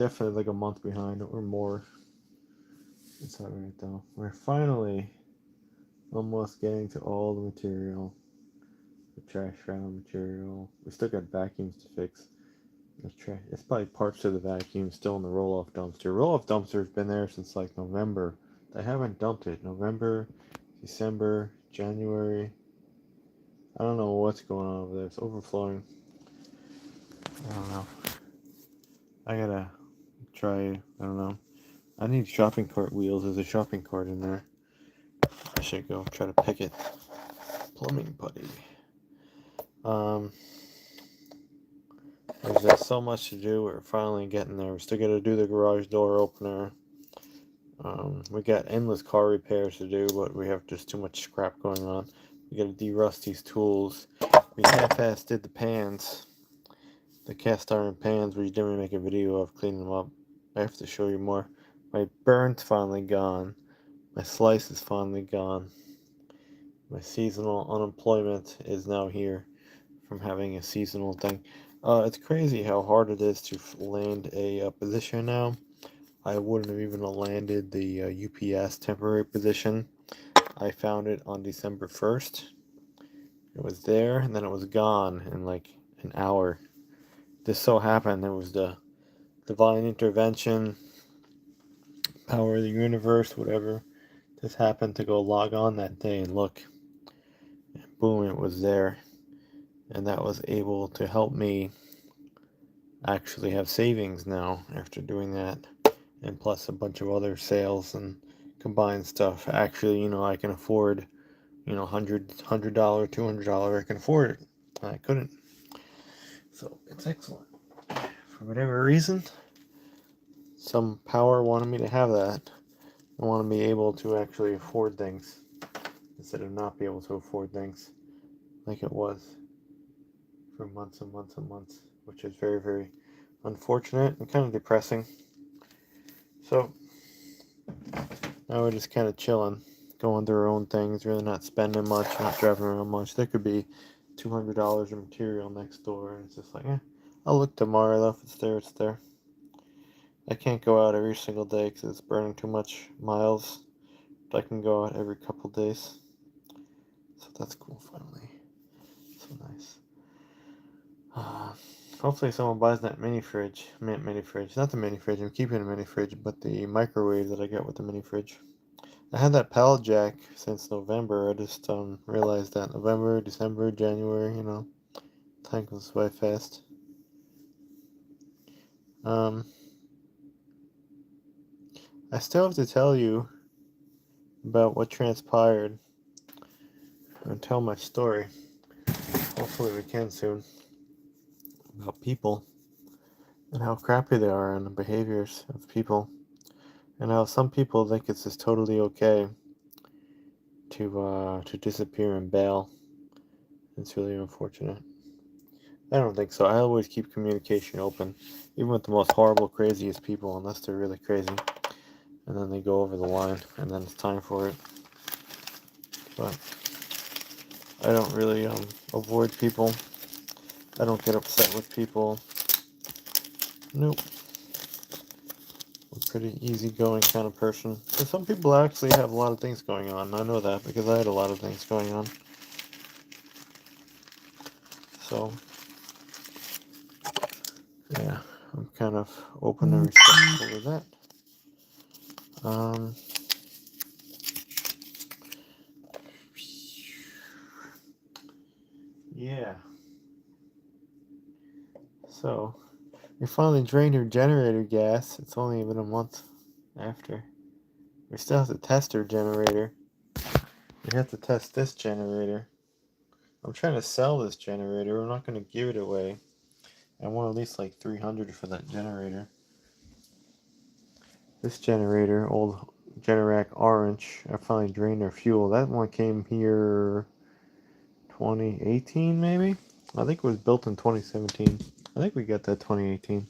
definitely like a month behind or more. It's alright though. We're finally almost getting to all the material, the trash round material. We still got vacuums to fix. The trash. It's probably parts of the vacuum still in the roll-off dumpster. Roll-off dumpster's been there since like November. They haven't dumped it. November, December, January. I don't know what's going on over there. It's overflowing. I don't know. I gotta try. I don't know. I need shopping cart wheels. There's a shopping cart in there. I should go try to pick it. Plumbing putty. Um, there's just so much to do. We're finally getting there. We still got to do the garage door opener. We got endless car repairs to do, but we have just too much scrap going on. We got to de-rust these tools. We half-assed did the pans, the cast iron pans. We didn't make a video of cleaning them up. I have to show you more. My burn's finally gone. My slice is finally gone. My seasonal unemployment is now here from having a seasonal thing. It's crazy how hard it is to land a position now. I wouldn't have even landed the UPS temporary position. I found it on December 1st. It was there, and then it was gone in like an hour. This so happened it was the divine intervention, power of the universe, whatever. Just happened to go log on that day and look. And boom, it was there. And that was able to help me actually have savings now after doing that. And plus a bunch of other sales and combined stuff. Actually, I can afford, $100, $200. I can afford it. I couldn't. So it's excellent. For whatever reason, some power wanted me to have that. I want to be able to actually afford things instead of not be able to afford things like it was for months and months and months, which is very, very unfortunate and kind of depressing. So now we're just kind of chilling, going through our own things, really not spending much, not driving around much. There could be $200 of material next door, and it's just like, I'll look tomorrow though. If it's there, it's there. I can't go out every single day because it's burning too much miles, but I can go out every couple days. So that's cool, finally. So nice. Uh, Hopefully someone buys that mini fridge. Mini fridge. Not the mini fridge, I'm keeping a mini fridge, but the microwave that I got with the mini fridge. I had that pallet jack since November. I just realized that November, December, January, time goes by fast. Um, I still have to tell you about what transpired and tell my story. Hopefully we can soon. About people and how crappy they are and the behaviors of people. And how some people think it's just totally okay to disappear and bail. It's really unfortunate. I don't think so. I always keep communication open, even with the most horrible, craziest people, unless they're really crazy. And then they go over the line, and then it's time for it. But I don't really avoid people. I don't get upset with people. Nope. I'm a pretty easygoing kind of person. And some people actually have a lot of things going on. I know that because I had a lot of things going on. So, yeah, I'm kind of open and respectful with that. Um, yeah. So, we finally drained our generator gas. It's only been a month after. We still have to test our generator. We have to test this generator. I'm trying to sell this generator. I'm not going to give it away. I want at least like 300 for that generator. This generator, old Generac Orange, I finally drained our fuel. That one came here 2018 maybe? I think it was built in 2017. I think we got that 2018.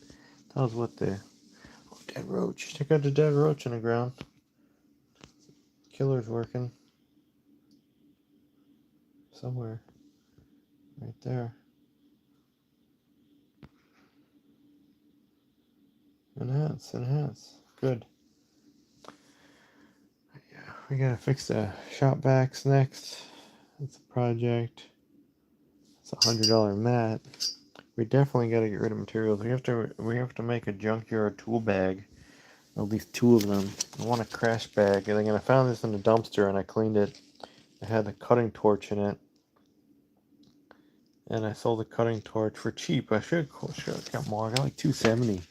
That was what the... Oh, dead roach. Check out the dead roach in the ground. Killer's working. Somewhere. Right there. Enhance. Good. Yeah, we gotta fix the shop backs next. It's a project. It's $100 mat. We definitely gotta get rid of materials. We have to make a junkyard tool bag. At least 2 of them. I want a crash bag. And again, I found this in the dumpster and I cleaned it. It had a cutting torch in it. And I sold the cutting torch for cheap. I should have got more. I got like $2.70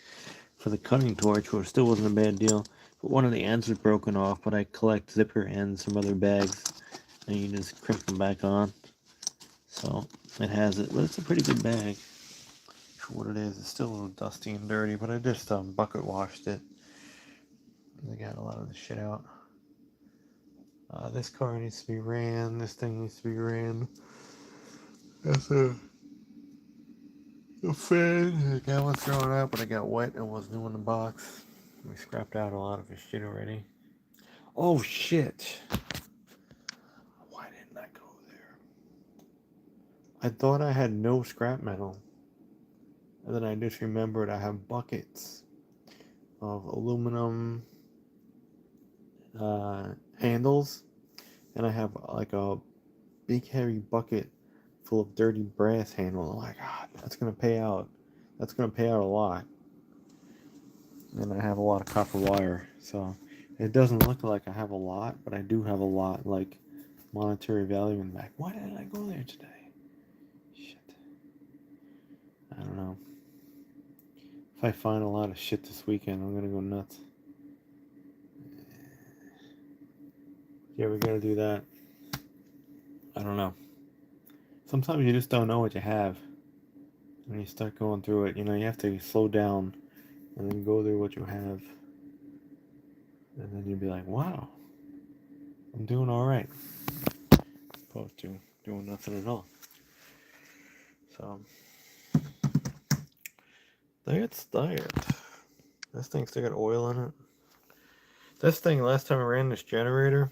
for the cutting torch, which still wasn't a bad deal. But one of the ends was broken off, but I collect zipper ends from other bags, and you just crimp them back on. So it has it, but it's a pretty good bag for what it is. It's still a little dusty and dirty, but I just bucket washed it. I got a lot of the shit out. This car needs to be ran. This thing needs to be ran. That's a fan. The guy was throwing out, but I got wet and was new in the box. We scrapped out a lot of his shit already. Oh shit! Why didn't I go there? I thought I had no scrap metal. And then I just remembered I have buckets of aluminum handles. And I have like a big heavy bucket full of dirty brass handles. Oh my god, that's gonna pay out. That's gonna pay out a lot. And I have a lot of copper wire. So it doesn't look like I have a lot, but I do have a lot, like monetary value in the back. Why didn't I go there today? Shit. I don't know. If I find a lot of shit this weekend, I'm gonna go nuts. Yeah, we gotta do that. I don't know. Sometimes you just don't know what you have. When you start going through it, you have to slow down and then go through what you have. And then you'll be like, wow, I'm doing alright. Opposed to doing nothing at all. So, that's diet. This thing still got oil in it. This thing, last time I ran this generator,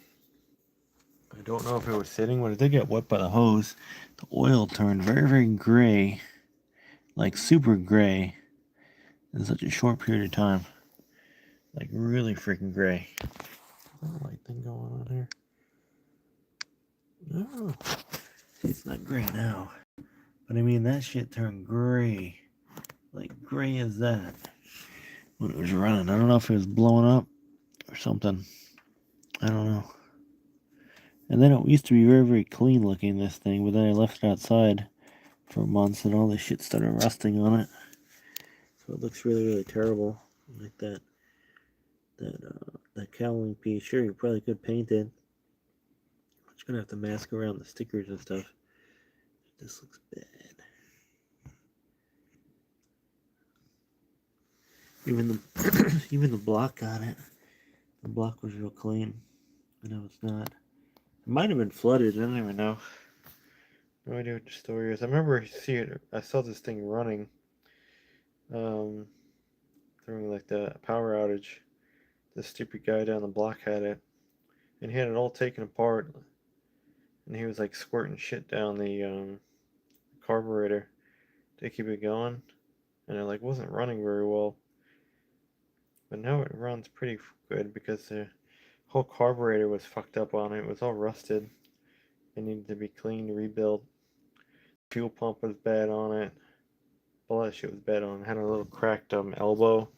I don't know if it was sitting, but it did get wet by the hose. The oil turned very, very gray. Like super gray in such a short period of time. Like really freaking gray. Is that a light thing going on here? No. It's not gray now. But I mean, that shit turned gray. Like gray as that. When it was running. I don't know if it was blowing up or something. I don't know. And then it used to be very, very clean looking, this thing. But then I left it outside for months and all this shit started rusting on it. So it looks really, really terrible. Like that cowling piece. Sure, you probably could paint it. But you're gonna have to mask around the stickers and stuff. This looks bad. Even the even the block got it. The block was real clean. I know it's not. It might have been flooded. I don't even know. No idea what the story is. I remember I saw this thing running during like the power outage. The stupid guy down the block had it, and he had it all taken apart, and he was like squirting shit down the carburetor to keep it going, and it like wasn't running very well. But now it runs pretty good because the whole carburetor was fucked up on it. It was all rusted. It needed to be cleaned, rebuilt. Fuel pump was bad on it. All that shit was bad on it. It had a little cracked elbow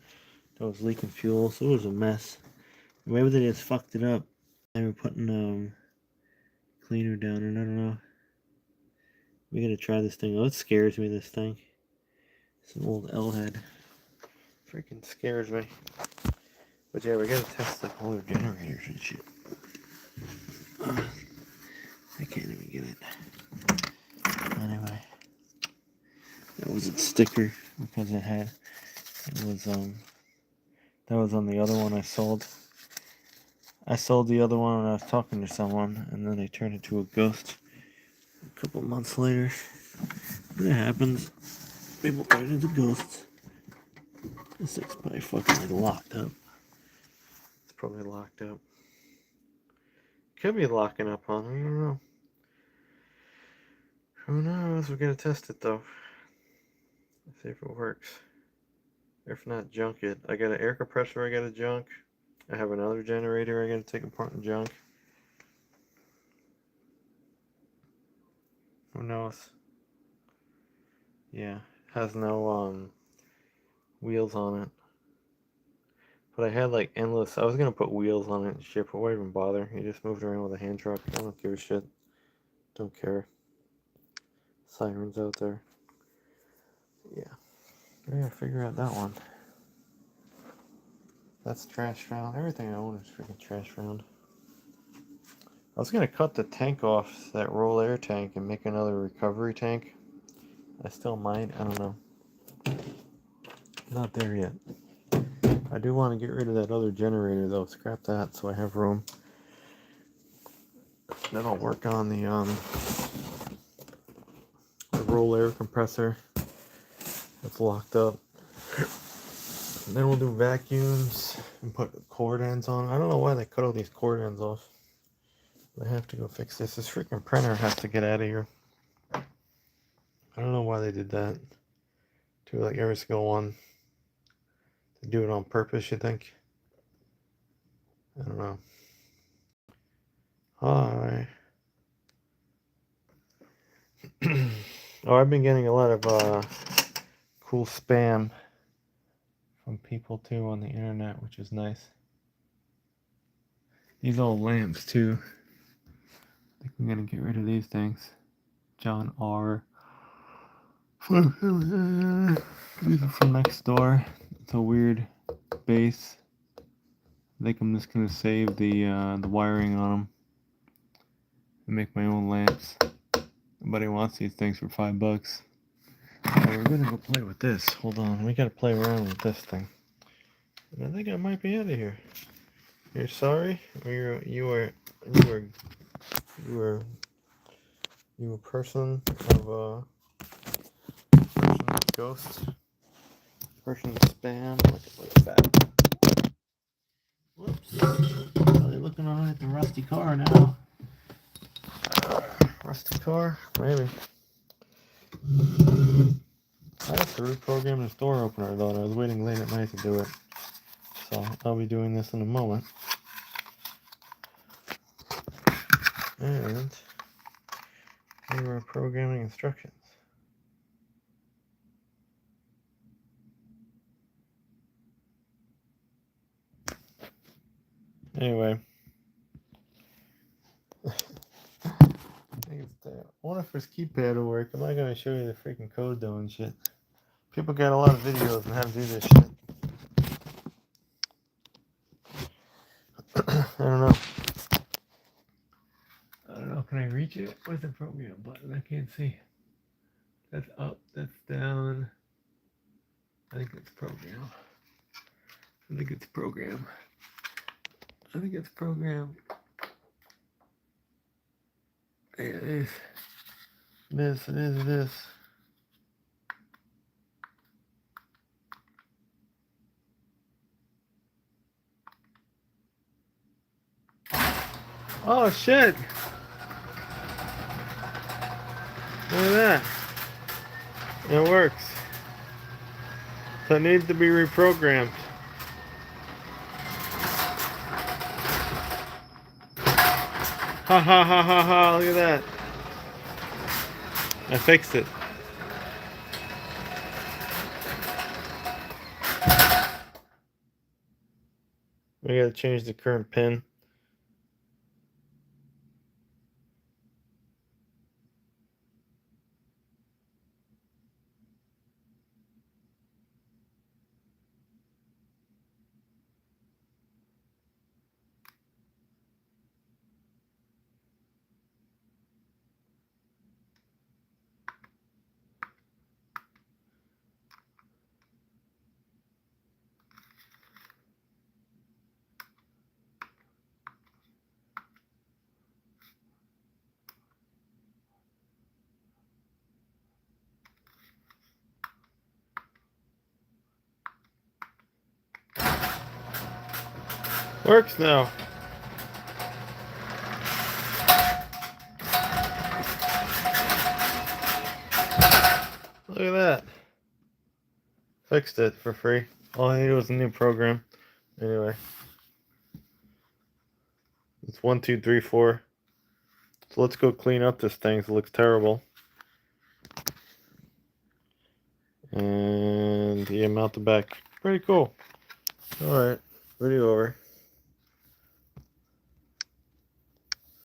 that was leaking fuel, so it was a mess. Maybe they just fucked it up. They were putting cleaner down, and I don't know. We gotta try this thing. Oh, it scares me, this thing. It's an old L head. Freaking scares me. But yeah, we gotta test like all their generators and shit. I can't even get it. Anyway, that was its sticker because it was that was on the other one I sold. I sold the other one when I was talking to someone, and then they turned it to a ghost a couple months later. It happens. People turn into ghosts. This thing's probably fucking like locked up. It's probably locked up. Could be locking up on. I don't know. Who knows? We're gonna test it though. Let's see if it works. If not, junk it. I got an air compressor I gotta junk. I have another generator I gotta take apart and junk. Who knows? Yeah, has no wheels on it. But I had like endless. I was gonna put wheels on it and shit, but why even bother? You just moved around with a hand truck. I don't give a shit. Don't care. Sirens out there. Yeah. I gotta figure out that one. That's trash found. Everything I own is freaking trash found. I was gonna cut the tank off, that roll air tank, and make another recovery tank. I still might. I don't know. Not there yet. I do want to get rid of that other generator though. Scrap that so I have room. Then I'll work on the roll air compressor that's locked up. And then we'll do vacuums and put cord ends on. I don't know why they cut all these cord ends off. I have to go fix this. This freaking printer has to get out of here. I don't know why they did that. Do like every single one. They do it on purpose, you think? I don't know. Hi. Oh, I've been getting a lot of cool spam from people too on the internet, which is nice. These old lamps too. I think I'm gonna get rid of these things. John R. These are from next door. It's a weird base. I think I'm just gonna save the wiring on them and make my own lamps. Nobody wants these things for $5. Oh, we're gonna go play with this. Hold on, we gotta play around with this thing. And I think I might be out of here. You're sorry? Or you were person of person ghost, person spam. Look at that. Whoops. Are they looking on at the rusty car now? Rusty car? Maybe. I have to reprogram this door opener though, and I was waiting late at night to do it. So I'll be doing this in a moment. And here are programming instructions. Anyway. I wonder if this keypad will work. I'm not going to show you the freaking code though and shit. People got a lot of videos on how to do this shit. I don't know. Can I reach it? Where's the program button? I can't see. That's up, that's down. I think it's program. I think it's program. Yeah, it is. It is. Oh shit! Look at that. It works. So it needs to be reprogrammed. Ha ha ha ha ha, look at that. I fixed it. We gotta change the current pin. Works now. Look at that. Fixed it for free. All I needed was a new program. Anyway. It's 1, 2, 3, 4. So let's go clean up this thing. It looks terrible. And yeah, mount the back. Pretty cool. Alright, video over.